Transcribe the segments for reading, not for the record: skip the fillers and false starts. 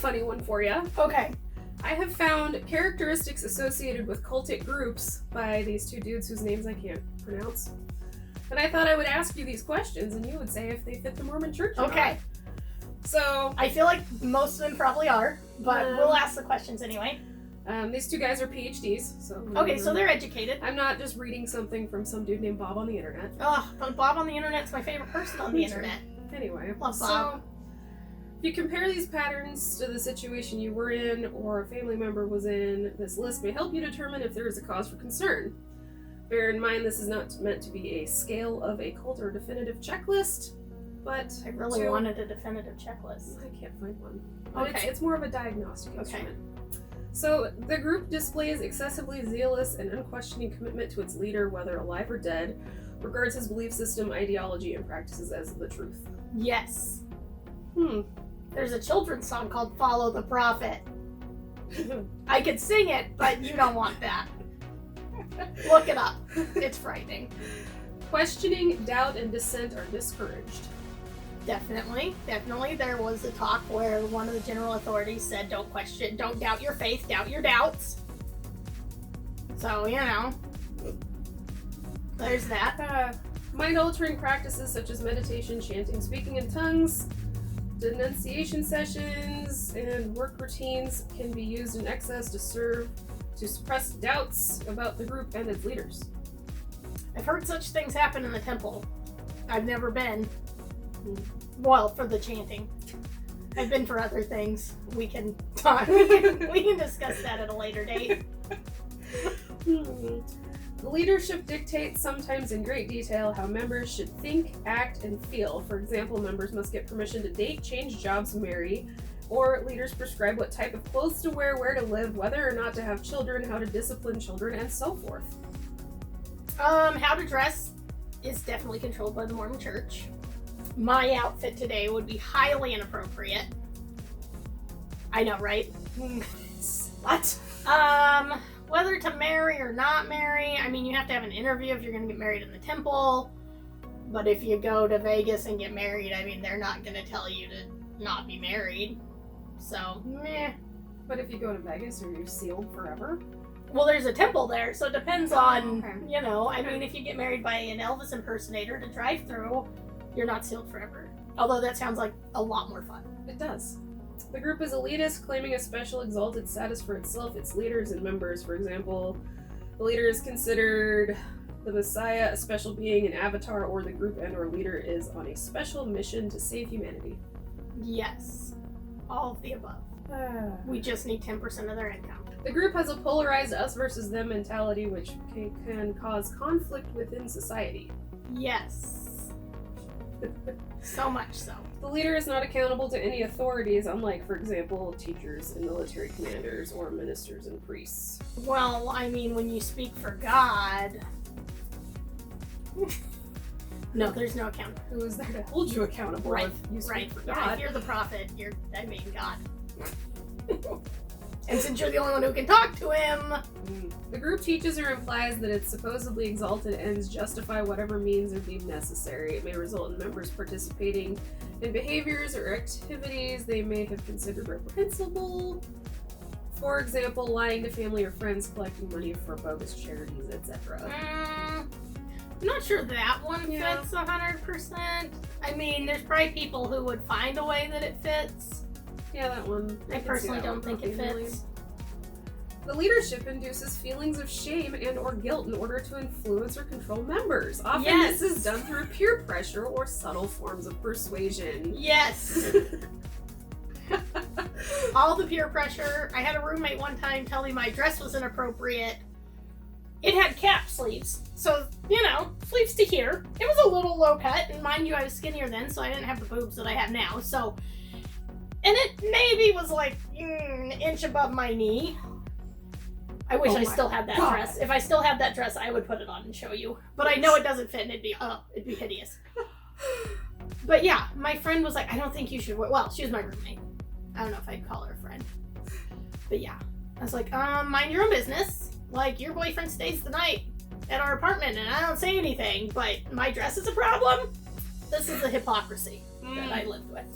funny one for you. Okay. I have found characteristics associated with cultic groups by these two dudes whose names I can't pronounce. And I thought I would ask you these questions and you would say if they fit the Mormon Church or Okay. not. So, I feel like most of them probably are, but we'll ask the questions anyway. These two guys are P.H.Ds. So Okay, so they're educated. I'm not just reading something from some dude named Bob on the internet. Oh, Bob on the internet's my favorite person on the internet. Anyway, Love so Bob. if you compare these patterns to the situation you were in or a family member was in, this list may help you determine if there is a cause for concern. Bear in mind this is not meant to be a scale of a cult or definitive checklist, but I really wanted a definitive checklist. I can't find one. But Okay. it's more of a diagnostic instrument. So the group displays excessively zealous and unquestioning commitment to its leader, whether alive or dead, regards his belief system, ideology, and practices as the truth. Yes. Hmm. There's a children's song called Follow the Prophet. I could sing it, but you don't want that. Look it up. It's frightening. Questioning, doubt, and dissent are discouraged. Definitely. There was a talk where one of the general authorities said, don't doubt your faith, doubt your doubts. So, there's that. Mind-altering practices such as meditation, chanting, speaking in tongues, denunciation sessions, and work routines can be used in excess to suppress doubts about the group and its leaders. I've heard such things happen in the temple. I've never been. Well, for the chanting. I've been for other things. We can talk. We can discuss that at a later date. The leadership dictates, sometimes in great detail, how members should think, act, and feel. For example, members must get permission to date, change jobs, marry, or leaders prescribe what type of clothes to wear, where to live, whether or not to have children, how to discipline children, and so forth. How to dress is definitely controlled by the Mormon Church. My outfit today would be highly inappropriate. I know, right? What? Whether to marry or not marry, I mean, you have to have an interview if you're going to get married in the temple. But if you go to Vegas and get married, I mean, they're not going to tell you to not be married. So, meh. But if you go to Vegas, are you sealed forever? Well, there's a temple there, so it depends on, okay. I mean, if you get married by an Elvis impersonator to drive through, you're not sealed forever. Although that sounds like a lot more fun. It does. The group is elitist, claiming a special exalted status for itself, its leaders, and members. For example, the leader is considered the Messiah, a special being, an avatar, or the group and or leader is on a special mission to save humanity. Yes. All of the above. We just need 10% of their income. The group has a polarized us versus them mentality, which can cause conflict within society. Yes. So much so. The leader is not accountable to any authorities, unlike, for example, teachers and military commanders or ministers and priests. Well, I mean, when you speak for God... No, there's no account. Who is there to hold you accountable Right, if you speak right. for Yeah, God? if you're the prophet, God. And since you're the only one who can talk to him... The group teaches or implies that its supposedly exalted ends justify whatever means are deemed necessary. It may result in members participating in behaviors or activities they may have considered reprehensible. For example, lying to family or friends, collecting money for bogus charities, etc. I'm not sure that one fits 100%. I mean, there's probably people who would find a way that it fits. Yeah, that one. I personally don't think it fits. The leadership induces feelings of shame and or guilt in order to influence or control members. Often this is done through peer pressure or subtle forms of persuasion. Yes. All the peer pressure. I had a roommate one time tell me my dress was inappropriate. It had cap sleeves. So, sleeves to here. It was a little low cut, and mind you, I was skinnier then, so I didn't have the boobs that I have now. So, and it maybe was like an inch above my knee. I wish I still had that dress. If I still had that dress, I would put it on and show you. But I know it doesn't fit, and it'd be hideous. But yeah, my friend was like, I don't think you should wear... Well, she was my roommate. I don't know if I'd call her a friend. But yeah. I was like, mind your own business. Like, your boyfriend stays the night at our apartment, and I don't say anything, but my dress is a problem? This is the hypocrisy that I lived with.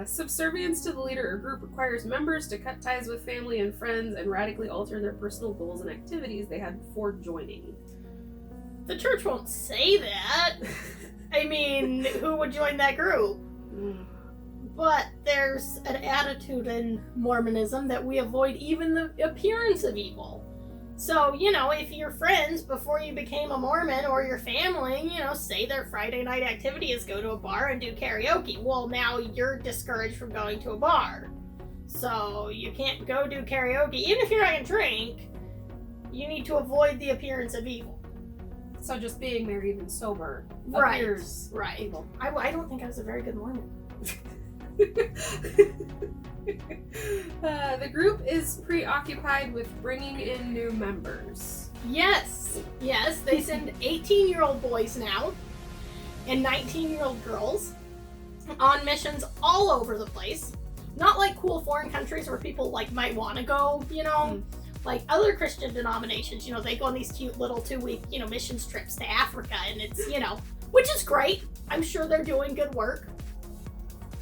Subservience to the leader or group requires members to cut ties with family and friends and radically alter their personal goals and activities they had before joining. The church won't say that. I mean, who would join that group? But there's an attitude in Mormonism that we avoid even the appearance of evil. So, if your friends, before you became a Mormon, or your family, say their Friday night activity is go to a bar and do karaoke. Well, now you're discouraged from going to a bar. So, you can't go do karaoke. Even if you're not going to drink, you need to avoid the appearance of evil. So just being there even sober appears right. Evil. I don't think I was a very good Mormon. The group is preoccupied with bringing in new members. Yes, they send 18-year-old boys now and 19-year-old girls on missions all over the place. Not like cool foreign countries where people might want to go, like other Christian denominations, they go on these cute little 2-week, missions trips to Africa, and it's, which is great. I'm sure they're doing good work.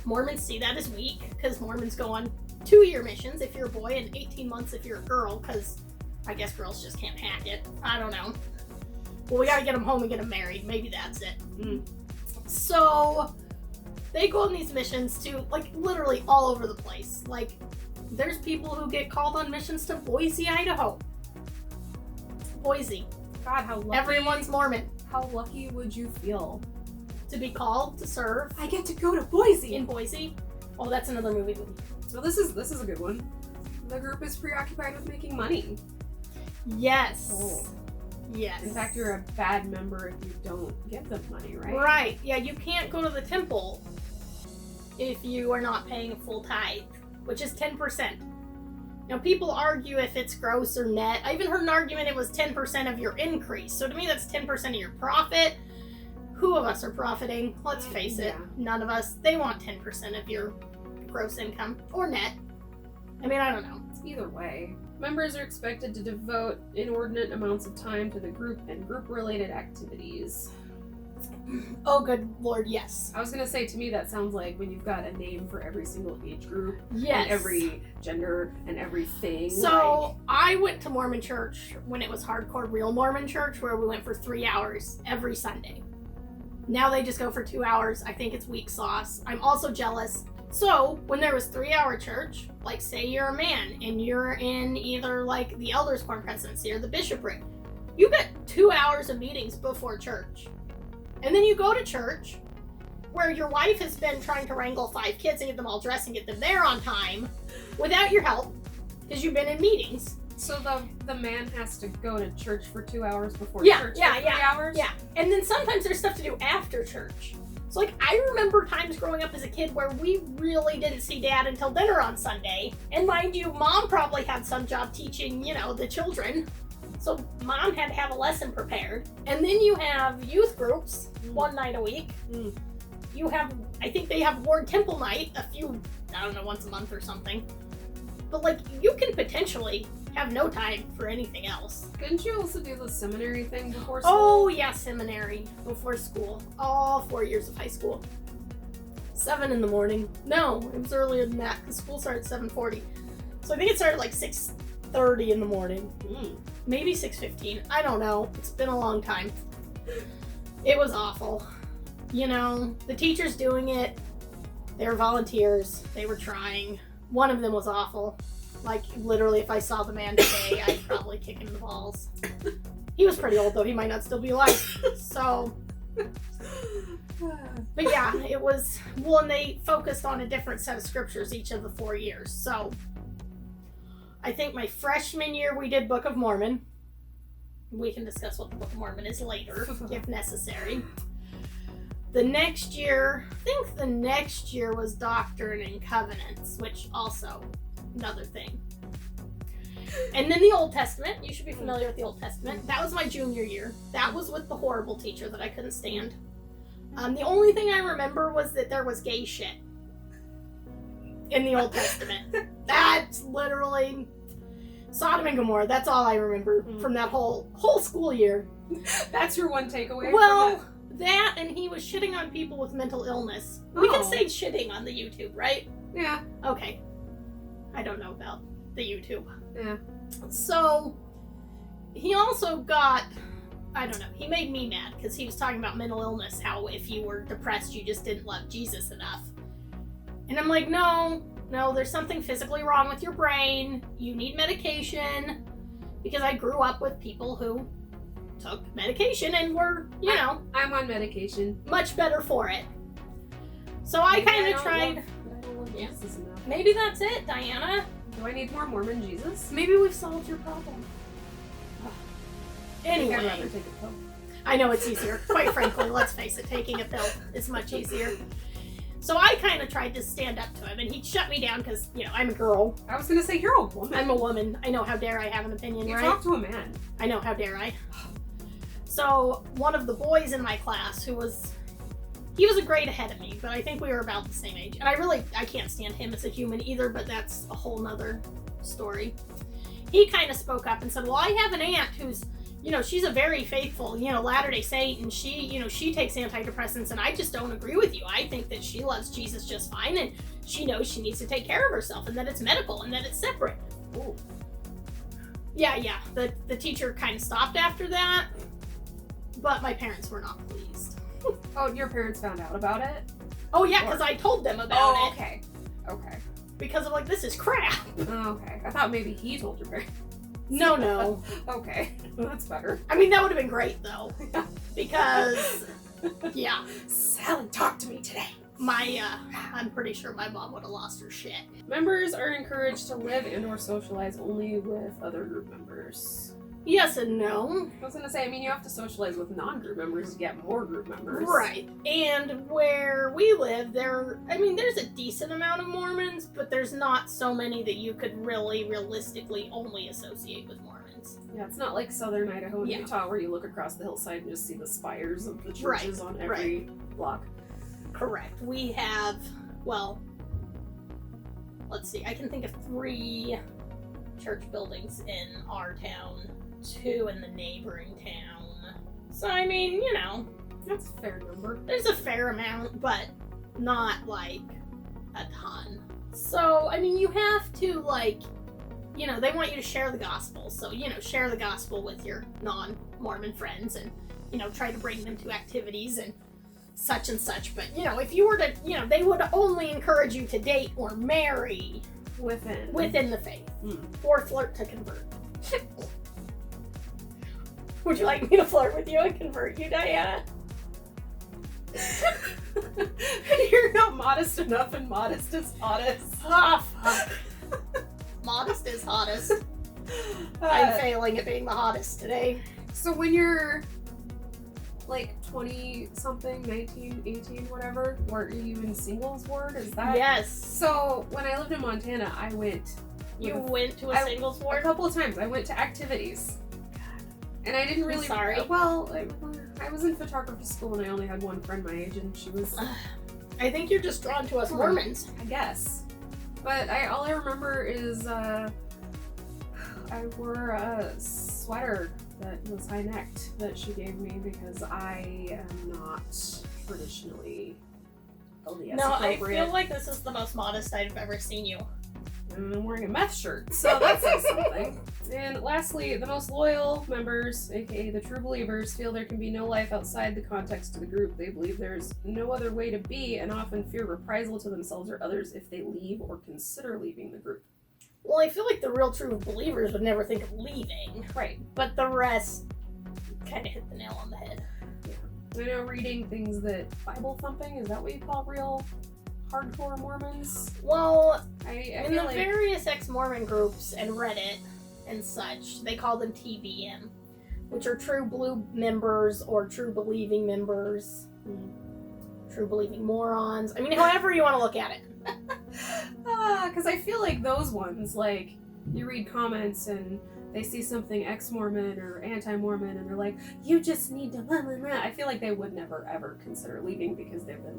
Mormons see that as weak, because Mormons go on 2-year missions if you're a boy and 18 months if you're a girl, because I guess girls just can't hack it. I don't know. Well, we gotta get them home and get them married. Maybe that's it. So, they go on these missions to, literally all over the place. There's people who get called on missions to Boise, Idaho. Boise. God, how lucky. Everyone's Mormon. How lucky would you feel to be called to serve? I get to go to Boise. In Boise? Oh, that's another movie. Well, this is a good one. The group is preoccupied with making money. Yes. Oh. Yes. In fact, you're a bad member if you don't give them money, right? Right. Yeah, you can't go to the temple if you are not paying a full tithe, which is 10%. Now, people argue if it's gross or net. I even heard an argument it was 10% of your increase. So to me, that's 10% of your profit. Who of us are profiting? Let's face it. None of us. They want 10% of your gross income. Or net. I mean, I don't know. Either way. Members are expected to devote inordinate amounts of time to the group and group-related activities. Oh, good Lord, yes. I was going to say, to me, that sounds like when you've got a name for every single age group. Yes. And every gender and everything. So, I went to Mormon church when it was hardcore real Mormon church, where we went for 3 hours every Sunday. Now they just go for 2 hours. I think it's weak sauce. I'm also jealous. So, when there was 3-hour church, say you're a man and you're in either the elders quorum presidency or the bishopric, you get 2 hours of meetings before church. And then you go to church where your wife has been trying to wrangle 5 kids and get them all dressed and get them there on time without your help because you've been in meetings. So the man has to go to church for 2 hours before church for 3 hours? Yeah. And then sometimes there's stuff to do after church. So I remember times growing up as a kid where we really didn't see Dad until dinner on Sunday. And mind you, Mom probably had some job teaching, the children. So Mom had to have a lesson prepared. And then you have youth groups 1 night a week. You have, I think they have Ward Temple night once a month or something. But you can potentially have no time for anything else. Couldn't you also do the seminary thing before school? Oh, yeah, seminary before school. All 4 years of high school. 7 in the morning. No, it was earlier than that because school started at 7:40. So I think it started 6:30 in the morning. Maybe 6:15. I don't know. It's been a long time. It was awful. The teachers doing it, they were volunteers. They were trying. One of them was awful. Literally, if I saw the man today, I'd probably kick him in the balls. He was pretty old, though. He might not still be alive. So, but yeah, it was, and they focused on a different set of scriptures each of the 4 years. So, I think my freshman year, we did Book of Mormon. We can discuss what the Book of Mormon is later, if necessary. The next year was Doctrine and Covenants, which also, another thing. And then the Old Testament. You should be familiar with the Old Testament. That was my junior year. That was with the horrible teacher that I couldn't stand. The only thing I remember was that there was gay shit in the Old Testament. That's literally Sodom and Gomorrah. That's all I remember from that whole school year. That's your one takeaway? Well, That, and he was shitting on people with mental illness. We can say shitting on the YouTube, right? Yeah. Okay. I don't know about the YouTube. Yeah. So, he also got, I don't know, he made me mad because he was talking about mental illness, how if you were depressed, you just didn't love Jesus enough. And I'm like, no, there's something physically wrong with your brain. You need medication. Because I grew up with people who took medication and were, I'm on medication. much better for it. So I kind of tried. I don't love Jesus enough. Maybe that's it, Diana. Do I need more Mormon Jesus? Maybe we've solved your problem. Anyway, I'd rather take a pill. I know it's easier. Quite frankly, let's face it, taking a pill is much easier. So I kind of tried to stand up to him, and he shut me down because, I'm a girl. I was going to say, you're a woman. I'm a woman. I know, how dare I have an opinion, you right? talk to a man. I know, how dare I. So one of the boys in my class he was a grade ahead of me, but I think we were about the same age. And I can't stand him as a human either, but that's a whole nother story. He kind of spoke up and said, well, I have an aunt who's, she's a very faithful, Latter-day Saint, and she takes antidepressants, and I just don't agree with you. I think that she loves Jesus just fine, and she knows she needs to take care of herself, and that it's medical, and that it's separate. Ooh. Yeah. The teacher kind of stopped after that, but my parents were not pleased. Oh, your parents found out about it? Oh, yeah, because I told them about it. Okay. Because I'm like, this is crap. Okay. I thought maybe he told your parents. No. Okay. That's better. I mean, that would have been great, though. Because, yeah. Sally, talk to me today. I'm pretty sure my mom would have lost her shit. Members are encouraged to live and or socialize only with other group members. Yes and no. I was going to say, you have to socialize with non-group members to get more group members. Right. And where we live, there's a decent amount of Mormons, but there's not so many that you could really realistically only associate with Mormons. Yeah, it's not like southern Idaho and Utah where you look across the hillside and just see the spires of the churches on every block. Correct. We have, let's see, I can think of 3 church buildings in our town, 2 in the neighboring town. So, that's a fair number. There's a fair amount, but not, like, a ton. So, you have to, they want you to share the gospel. So, share the gospel with your non-Mormon friends and, try to bring them to activities and such and such. But, if you were to, they would only encourage you to date or marry within the faith. Or flirt to convert. Would you like me to flirt with you and convert you, Diana? You're not modest enough, and modest is hottest. Ah, fuck. Modest is hottest. I'm failing at being the hottest today. So when you're 20-something, 19, 18, whatever, were you in singles ward? Is that? Yes. So when I lived in Montana, I went. You went to a singles ward? A couple of times. I went to activities. And I didn't really. Sorry. Well, I was in photography school and I only had one friend my age, and she was. I think you're just drawn to us Mormons. I guess. But all I remember is I wore a sweater that was high-necked that she gave me because I am not traditionally LDS appropriate. I feel like this is the most modest I've ever seen you. And I'm wearing a meth shirt, so that says something. And lastly, the most loyal members, aka the true believers, feel there can be no life outside the context of the group. They believe there's no other way to be and often fear reprisal to themselves or others if they leave or consider leaving the group. Well, I feel like the real true believers would never think of leaving. Right. But the rest kind of hit the nail on the head. Yeah. I know reading things that Bible thumping, is that what you call real hardcore Mormons? Well, I in the various ex-Mormon groups and Reddit and such, they call them TBM, which are true blue members or true believing members, true believing morons. However you want to look at it. Because I feel like those ones, you read comments and they see something ex-Mormon or anti-Mormon and they're like, you just need to blah, blah, blah. I feel like they would never ever consider leaving because they've been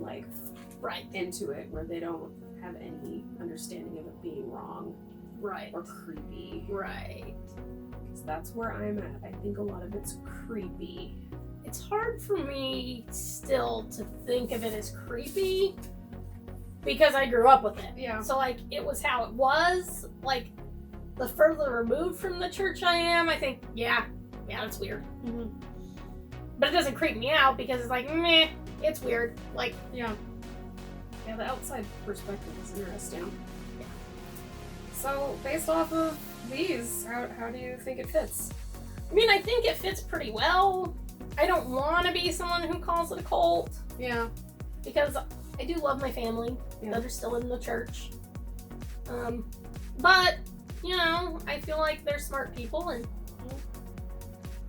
right into it where they don't have any understanding of it being wrong. Right. Or creepy. Right. Because that's where I'm at. I think a lot of it's creepy. it's hard for me still to think of it as creepy because I grew up with it. Yeah. So, like, it was how it was. Like, the further removed from the church I am, I think, yeah, it's weird. Mm-hmm. But it doesn't creep me out because it's like, meh, it's weird. Like, Yeah, the outside perspective is interesting. Yeah. So, based off of these, how do you think it fits? I mean, I think it fits pretty well. I don't want to be someone who calls it a cult Yeah. because I do love my family Yeah. that are still in the church. But, you know, I feel like they're smart people and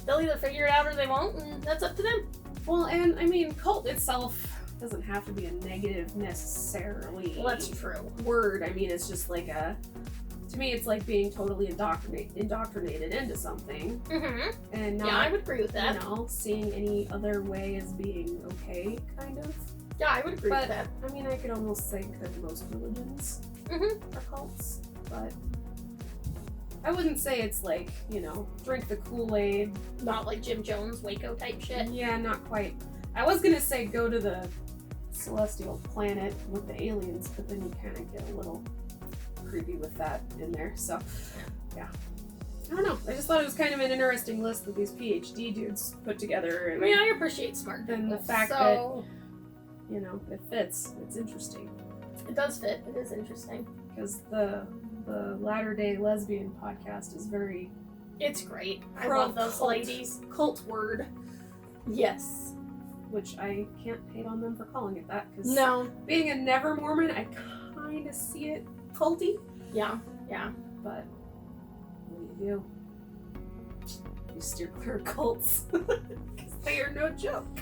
they'll either figure it out or they won't, and that's up to them. Well, and I mean, cult itself doesn't have to be a negative necessarily. Well, that's true. Word. I mean, it's just like to me, it's like being totally indoctrinated into something, Mm-hmm. and not, Yeah, I would agree with that. you know, seeing any other way as being okay, kind of. Yeah, I would agree with But that. I mean, I could almost say that most religions Mm-hmm. are cults, but I wouldn't say it's like, you know, drink the Kool-Aid. Not like Jim Jones, Waco type shit. Yeah, not quite. I was gonna say go to the celestial planet with the aliens, but then you kind of get a little creepy with that in there. So, yeah. I don't know. I just thought it was kind of an interesting list that these Ph.D. dudes put together. I And, mean, I appreciate smart Then people. the fact so, you know, it fits. It's interesting. it does fit. It is interesting. Because the Latter-day Lesbian podcast is very It's great. I pro love those cult. ladies. Cult word, Yes. which I can't hate on them for calling it that. Because No. being a never Mormon, I kind of see it culty. Yeah. But what do you do? You steer clear of cults. Because they are no joke.